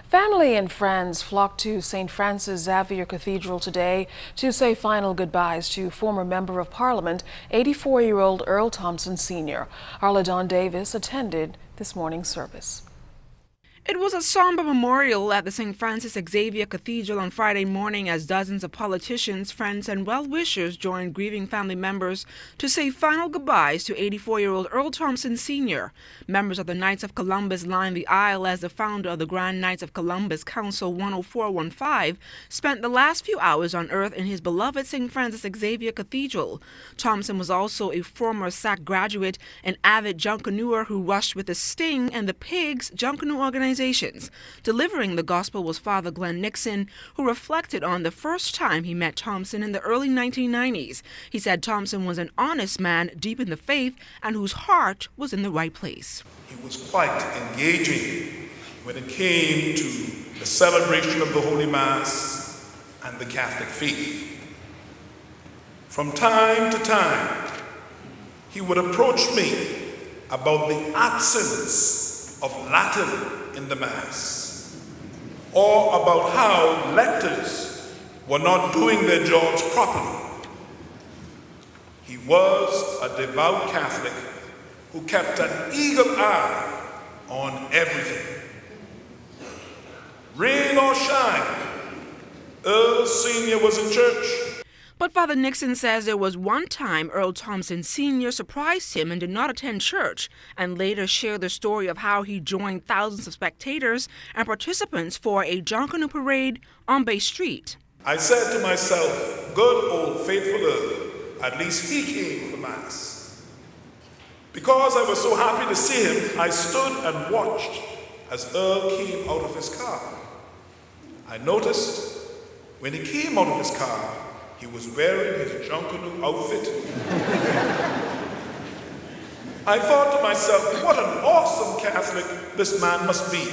Family and friends flocked to St. Francis Xavier Cathedral today to say final goodbyes to former Member of Parliament, 84-year-old Earl Thompson Sr. Arladon Davis attended this morning's service. It was a somber memorial at the St. Francis Xavier Cathedral on Friday morning as dozens of politicians, friends, and well-wishers joined grieving family members to say final goodbyes to 84-year-old Earl Thompson Sr. Members of the Knights of Columbus lined the aisle as the founder of the Grand Knights of Columbus Council 10415 spent the last few hours on earth in his beloved St. Francis Xavier Cathedral. Thompson was also a former SAC graduate and avid junkanooer who rushed with the Sting and the Pigs junkanoo organization. Delivering the gospel was Father Glenn Nixon, who reflected on the first time he met Thompson in the early 1990s. He said Thompson was an honest man, deep in the faith, and whose heart was in the right place. He was quite engaging when it came to the celebration of the Holy Mass and the Catholic faith. From time to time, he would approach me about the absence of Latin in the Mass, or about how lectors were not doing their jobs properly. He was a devout Catholic who kept an eagle eye on everything. Rain or shine, Earl Sr. was in church. But Father Nixon says there was one time Earl Thompson Sr. surprised him and did not attend church, and later shared the story of how he joined thousands of spectators and participants for a junkanoo parade on Bay Street. I said to myself, good old faithful Earl, at least he came for Mass. Because I was so happy to see him, I stood and watched as Earl came out of his car. I noticed when he came out of his car, he was wearing his junkanoo outfit. I thought to myself, what an awesome Catholic this man must be,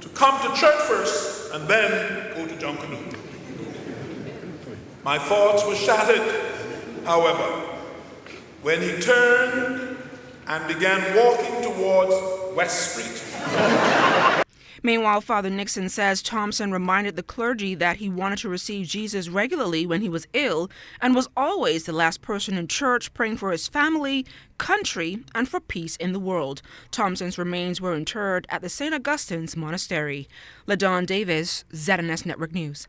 to come to church first and then go to junkanoo. My thoughts were shattered, however, when he turned and began walking towards West Street. Meanwhile, Father Nixon says Thompson reminded the clergy that he wanted to receive Jesus regularly when he was ill and was always the last person in church praying for his family, country, and for peace in the world. Thompson's remains were interred at the St. Augustine's Monastery. Arladon Davis, ZNS Network News.